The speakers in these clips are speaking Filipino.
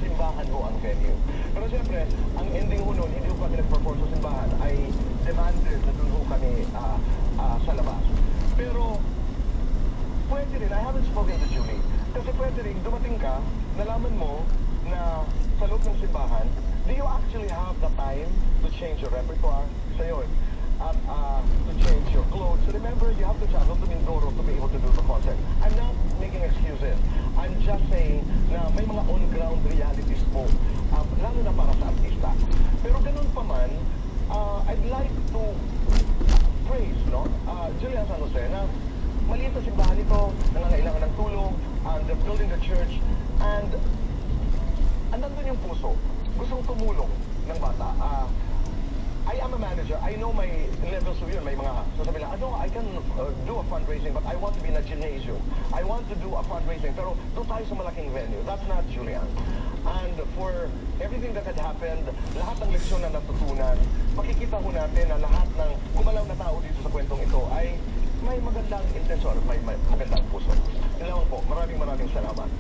simbahan ho ang venue. Pero siyempre, ang ending ho nun, hindi ho kami nag-perform sa simbahan, ay demanded na doon ho kami sa labas. Pero, pwede rin, I haven't spoken to Julie. Kasi pwede rin, dumating ka, nalaman mo na sa loob ng simbahan, do you actually have the time to change your repertoire? Sa yun. At to change your clothes. So remember, you have to travel to Mindoro to be able to do the concert. I'm not making excuses. I'm just saying na may mga on-ground realities po, lalo na para sa artista. Pero ganun pa man, I'd like to praise, no? Julia San Jose, na maliit na simbahan ito, nangangailangan ng tulong, and they're building the church, and nandun yung puso. Gustong tumulong ng bata. I am a manager. I know my levels of yun. May mga sasabihin lang, I can do a fundraising, but I want to be in a gymnasium. I want to do a fundraising, pero doon tayo sa malaking venue. That's not Julian. And for everything that had happened, lahat ng leksyon na natutunan, makikita ho natin na lahat ng gumalaw na tao dito sa kwentong ito ay may magandang intensyon, may magandang puso. Yun lang po. Maraming salamat.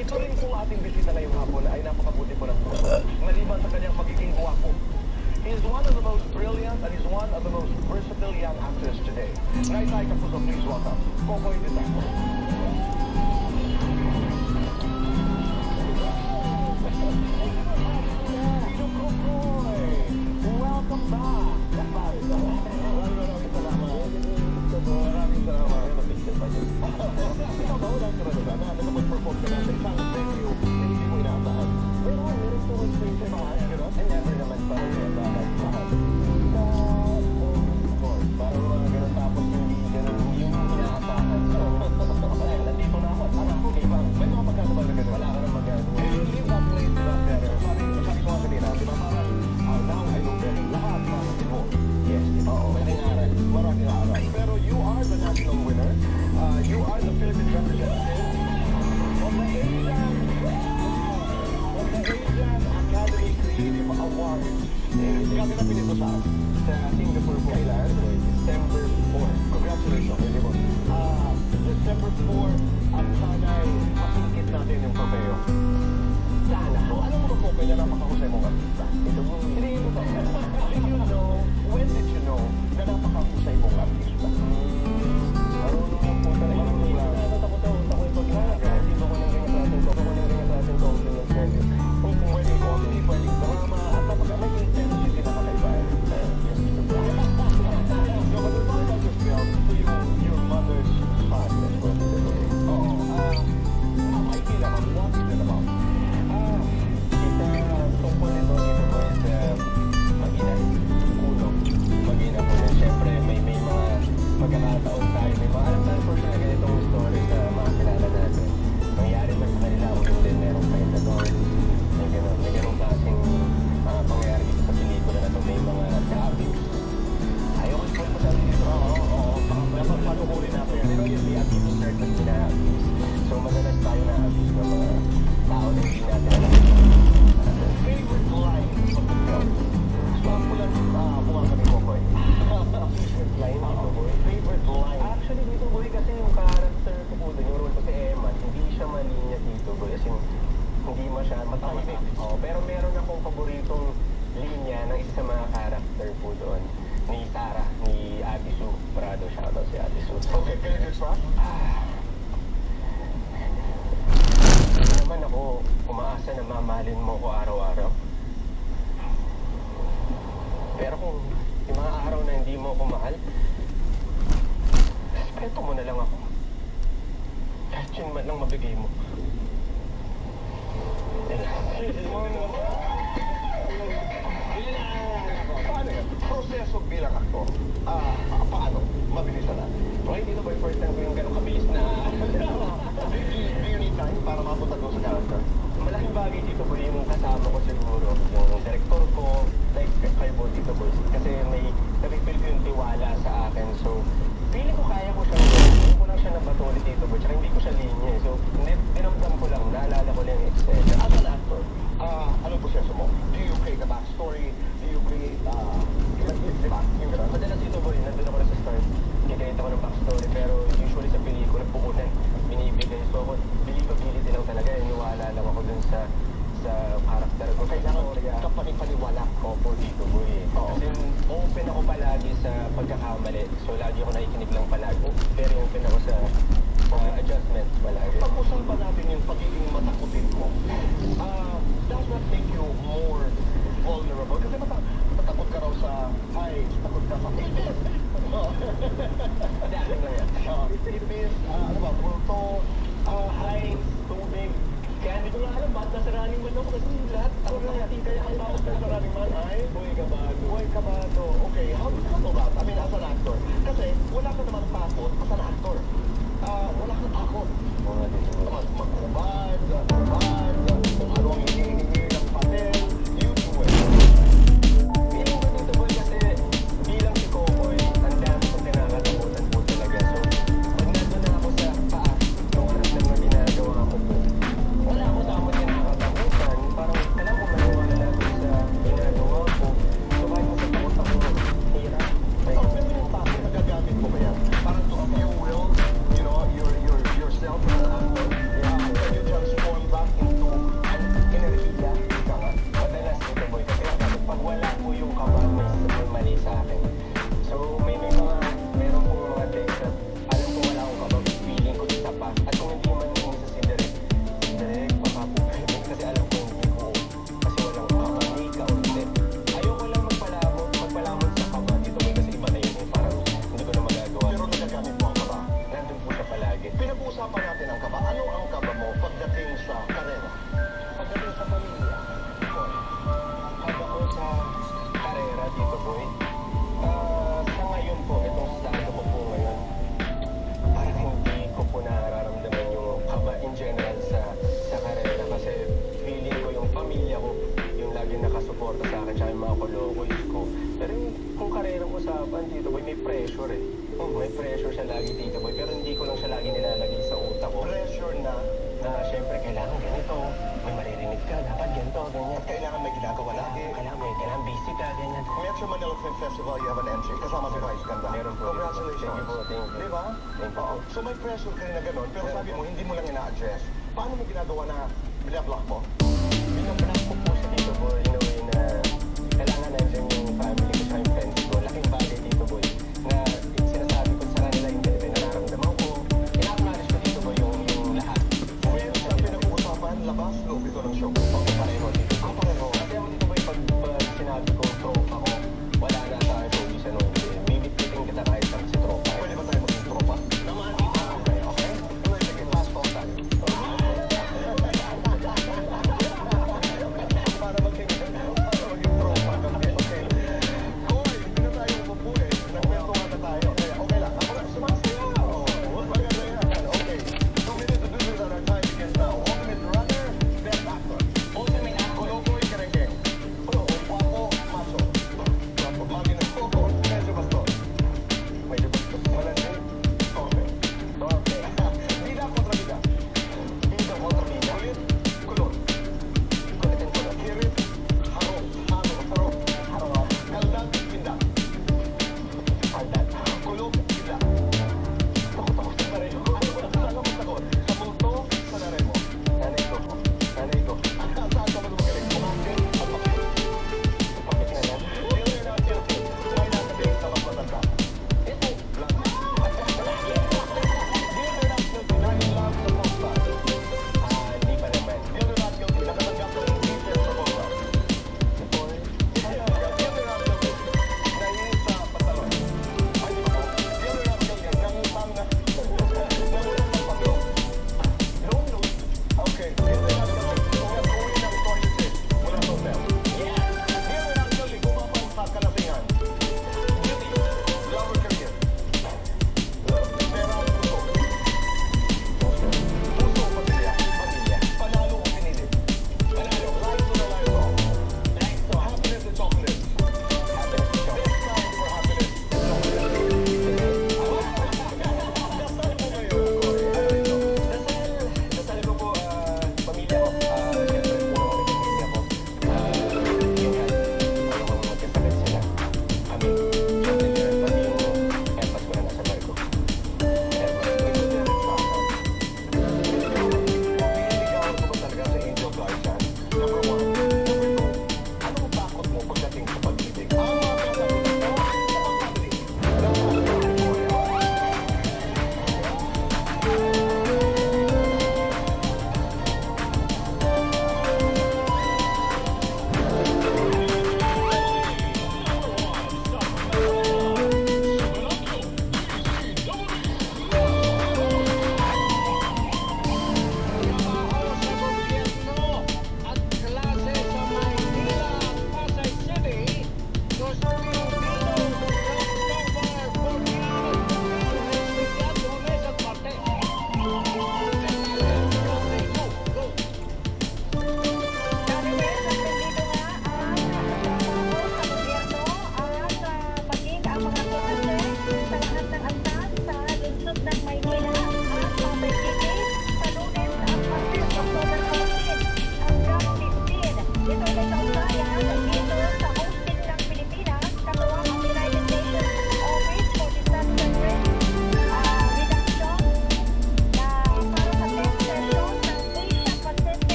Ito rin po ating bisita ngayong hapon ay napakabuti po ng puso. Maliban sa kanyang pagiging guwapo. He is one of the most brilliant and he's one of the most versatile young actors today. Naitay Kapuso, please welcome. Kokoy Ditaco. Welcome back. Maraming salamat. Ikaw ba ulang karanasan na nakapag-perform ka na sa isang venue na hindi mo inaasahan? Pero meron po kong space sa mga gano'n? And never naman parang parang mga gano'n tapos hindi gano'n yung inaasahan. Nandito na ako. Ako, may mga pagkakabal na gano'n. Wala ka na magagawa. You leave that place without better. Sabi ko nga kanina, di ba parang now I know better. Lahat parang mo. Yes, oo. Maraming aral. Pero you are the national winner. You are the Philippine representative of the Asian Academy Creative Awards. Kami na pinito sa Singapore po. Kailan? December 4. Congratulations. December 4 at sana'y masingkit natin yung propeo. Sana. So, alam mo ba po kaya napakahusay mong artista? Ito mo. Hindi mo ba? Did you know, when did you know na napakahusay mong artista? Marunong mo po talaga. Marunong lang. Natakot ako yung pagkakaga. Hindi ba ko nang ganyan klaseng ko? Ako nang ganyan klaseng compliment service. Kung pwedeng comedy, pwedeng drama, at napaka may intensity na kakaiba. So, but it's all about yourself to your mother's son. Oo. May feel about what is it about? Tungkol ito dito po is mag-ina. Uno. Mag-ina po na siyempre may mga pagkakataon tayo. May mga alam tayo for sure na ganitong story sa mga kilala natin. Nangyari ba sa kanila o hindi meron kayo na doon. May ganong klaseng pangyayari dito sa pelikula na ito. May mga abuse. Ayaw ko po sa dito. Oo. Dapat panukurin natin. Pero yun, may abuse certain na-abuse. So madalas tayo na-abuse ng mga tao na hindi natin alam. Favorite line of the film? Saan po lang buwang kami mo, boy? Favorite line dito, boy? Favorite line? Actually, dito, boy, kasi yung character ko po doon, yung role ko si Eman, hindi siya malinya dito, boy. Kasi hindi masyadong matahimik. Pero meron akong paboritong linya ng isa sa mga character po doon. Ni Sarah, ni Ate Sue Prado. Shoutout si Ate Sue. Okay, can you trust? Hindi naman ako umaasa na mamahalin mo ko araw-araw. Pero kung yung mga araw na hindi mo ako mahal, respeto mo na lang ako. Kahit yun man lang mabigay mo. Paano yan? Proseso bilang aktor. Paano? Mabilis na. Okay, dito ba yung first time ko yung gano'ng kabilis na... Do you need time para mapunta doon sa character? Malaking bagay dito po yung kasama ko siguro. Yung director ko, like kayo po dito po. Kasi may napipil ko yung tiwala sa akin. So, feeling ko kaya ko siya. Hindi ko lang siya nabatuli dito po. Tsaka hindi ko siya linya. So, hindi po dito, boy. Kasi open ako palagi sa pagkakamali. So, lagi ako nakikinig lang palagi. Very open ako sa adjustments palagi. Pag-usapan natin yung pagiging matakutin mo. Does that make you more vulnerable? Kasi matakot ka raw sa heights, takot ka sa ibis. Daanan lang yan. Ibis, ano ba, multo, heights, tubig. Kaya hindi ko nga alam ba't nasa running man ako kasi lahat ako Kaya nakati kaya ang tawag mo sa running man ay Boy kabado. Buhay kabado. Okay, how do you handle that? I mean, as an actor. Kasi wala ka namang takot as an actor. Wala kang takot. Oo nga dito. Maghubad, kung ano ang hinihingi ng papel, you do it. Feeling ko dito, boy, kasi bilang si Kokoy, ang dami kong kinakatakutan po talaga. So, pag nandun na ako sa taas, yung oras lang na ginagawa ko po, wala ako dapat kinakatakutan. Parang alam ko maniwala natin sa ginagawa ko. So, kahit nasa takot ako, hirap. So, pwede yung papel na gagamit mo kaya? Parang to fuel, you know, yourself as an actor. Can you transform that into an enerhiya? Ika nga. Madalas dito, boy, kasi pag wala po yung kaba, may mali sa akin. So, meron pong mga days na alam ko wala akong kaba, feeling ko isa pa. At kung hindi man yung isa si Direk, baka po pwede. Kasi alam ko hindi ko, kasi walang kaba, hindi kaunti. Ayoko lang magpalamon sa kaba dito, boy, kasi iba na yun eh. Parang hindi ko na magagawa. Pero nagagamit mo ang kaba. Nandun po siya palagi. Pinag-uusapan natin ang kaba. Ano ang kaba mo pagdating sa karera? Pagdating sa pamilya, haba ko sa karera dito, boy. Sa ngayon po, itong estado ko po ngayon, parang hindi ko po nararamdaman yung kaba in general sa karera kasi feeling ko yung pamilya ko, yung laging nakasuporta sa akin, tsaka yung mga kolokoys ko. Pero kung karerang usapan dito, boy, may pressure eh. May pressure siya lagi dito, boy, pero hindi ko lang siya lagi nilalagay sa utak ko. Pressure na Syempre, kailangan ganito. May maririnig ka, dapat ganito, ganyan. at kailangan may ginagawa lagi. Kailangan busy ka, ganyan. Metro Manila Film Festival, you have an entry. Kasama si Vice Ganda. Meron po. Congratulations. Thank you po, thank you. Di ba? Thank you po. So may pressure ka rin na gano'n, pero sabi mo, hindi mo lang ina-address. Paano mo ginagawa na binablock mo? Binablock ko po siya dito, boy, in a way na kailangan nandiyan yung family ko sa yung friends ko. Laking bagay dito, boy, na sinasabi ko sa kanila yung nararamdaman ko. Ina-acknowledge ko dito, boy, yung lahat. Meron sa pinag-uusapan, labas, loob ito ng show. Okay, pareho dito. Pareho. Kasi ako dito, boy, pag sinabi ko tropa ko, wala na sa akin kung isa nung bibit-biting kita kahit sa si tropa. Pwede ba tayo maging tropa? Naman dito. Okay, okay? Tuloy, sige, fast talk tayo. Para maging tropa. Okay, okay. Hoy, hindi na tayo mabubuhay. Nagkwentuhan na tayo. Kaya okay lang. Ako lang sumasayaw. Maganda yan. Okay. 2 minutes to do this and our time begins now. Ultimate runner, best actor. Ultimate actor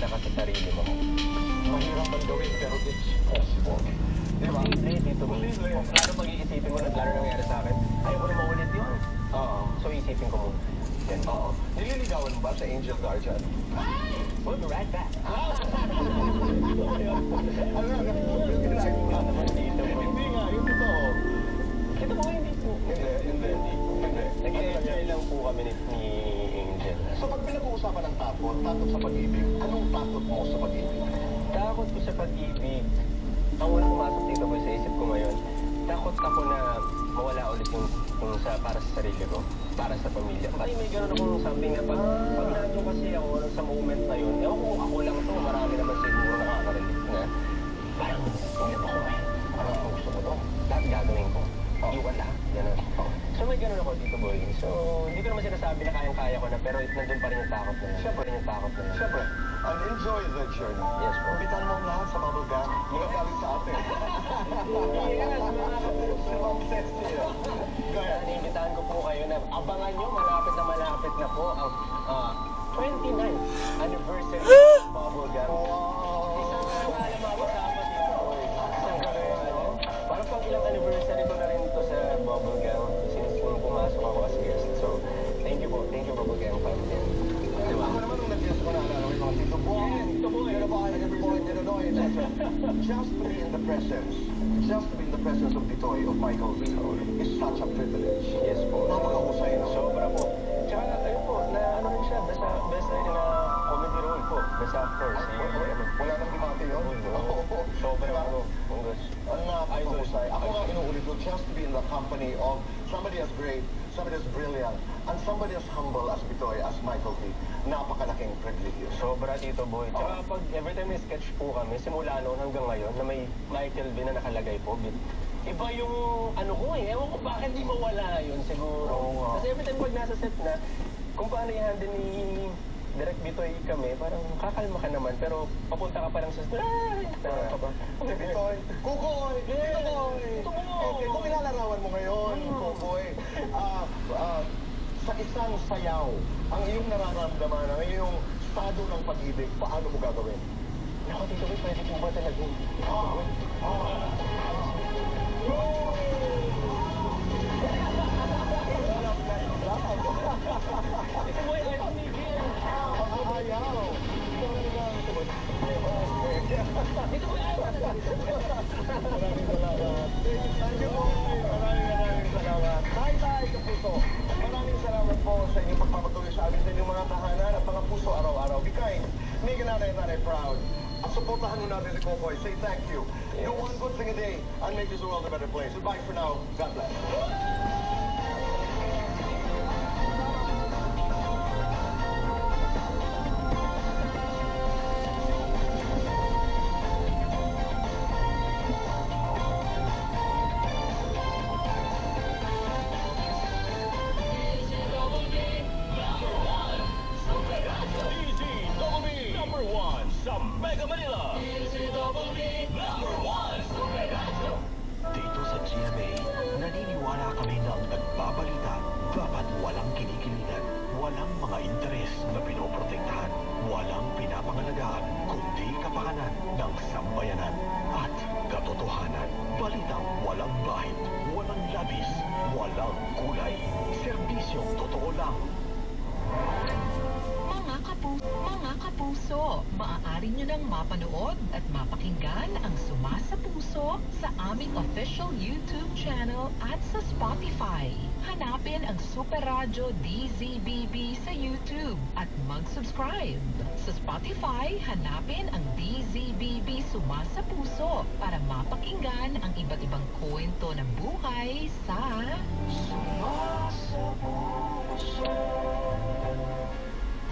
tira ka sa sarili mo. Mahirap man gawin, pero it's possible. Di ba? Hindi, dito mo. Kung lalo pag-iisipin mo na lalo nangyari sa akin, ayoko na maulit yun. Oo. So isipin ko muna. Yan. Oo. Nililigawan mo ba sa Angel Guardian? We'll be right back. Ano nga, yung ginagawa naman dito. Hindi nga, yung totoo. Ito po, hindi po. Hindi. Nag-enjoy lang po kami ni Angel. So pag pinag-uusapan ng takot sa pag-ibig, anong takot mo sa pag-ibig? Takot ko sa pag-ibig. Ang unang pumasok dito po sa isip ko ngayon, takot ako na mawala ulit yung sa para sa sarili ko, para sa pamilya. Kasi may gano'n akong something na pag nandiyo kasi ako sa moment na yun, ewan ko ako lang to, marami naman siguro nakaka-relate na parang ingat ako eh. Parang gusto ko to. Lahat gagawin ko. Iwan lahat. Gano'n. So may gano'n ako dito, boy. So hindi ko naman sinasabi na kayang-kaya ko na, pero nandun pa rin yung takot na yun. Siyempre, and enjoy the journey. Yes, po. Kumpitan mo ang lahat sa bubble gum. Mga galing sa atin. Yes, mga kapuso. Ang sexy. Gaya. Inimbitahan ko po kayo na abangan nyo, malapit na po ang 29th anniversary of Bubblegum. Isang alam ako kasama dito. Isang parang pang ilang anniversary ko na rin to sa Bubblegum since nung pumasok ako as guest. So, thank you Bubblegum family. Diba? Ako naman nung nag-guess ko na alala ko yung mga Tito Boy. Tito Boy. Tito Boy, Tito Boy, Tito Boy, etc. Just to be in the presence of Titoy, of Michael V, is such a privilege. Yes po. Napakahusay, no? Sobra po. Tsaka, ayun po, na ano rin siya, best na comedy role po. Best actor. Wala nang dumati yun. Sobrang Diba? ano. Ang napakahusay. Ako nga inuulit ko, just to be in the company of somebody as great, somebody as brilliant, and somebody as humble as Titoy, as Michael V. Napakalaking privilege. Sobra dito, boy. Tsaka pag every time may sketch po kami, simula noon hanggang ngayon, na may Michael V na nakalagay po, iba yung ano ko eh. Ewan ko bakit di mawala yun siguro. Kasi every time pag nasa set na, kung paano i-handle ni Direk Bitoy kami, parang kakalma ka naman, pero papunta ka pa lang sa Titoy, Kukoy! Titoy! Okay, kung ilalarawan mo ngayon, Kukoy, sa isang sayaw, ang iyong nararamdaman, ang iyong estado ng pag-ibig, paano mo gagawin? Naku, Tito Boy, pwede po ba talaga? Tito Boy, ayaw tumigil. Ayaw! Tito Boy, ayaw talaga. Maraming salamat. Thank you, boy. Maraming salamat. Tay, kapuso. Maraming salamat po sa inyong pagpapatuloy sa amin sa inyong mga tahanan at mga puso araw-araw. Be kind. Make nanay proud. At suportahan mo natin si Kokoy. Say thank you. Do one good thing a day and make this world a better place. Goodbye for now. God bless. Number one sa Mega Manila. Number one. Dito sa GMA, naniniwala kami na ang nagbabalita dapat walang kinikiligan, walang mga interes na pinoprotektahan, walang pinapangalagaan, kundi kapakanan ng sambayanan at katotohanan. Balitang walang bahid, walang labis, walang kulay. Serbisyong totoo lang. Mga kapuso, maaari nyo nang mapanood at mapakinggan ang Suma sa Puso sa aming official YouTube channel at sa Spotify. Hanapin ang Super Radyo DZBB sa YouTube at mag-subscribe. Sa Spotify, hanapin ang DZBB Suma sa Puso para mapakinggan ang iba't ibang kwento ng buhay sa Suma sa Puso.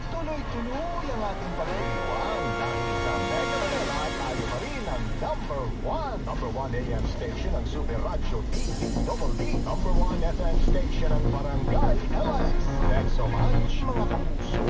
Tuloy-tuloy ang ating pagdiwang dahil sa Mega Manila tayo pa rin ang number one AM station ng Super Radio DZBB, number one FM station ng Barangay NLEX. Thanks so much, mga kapuso.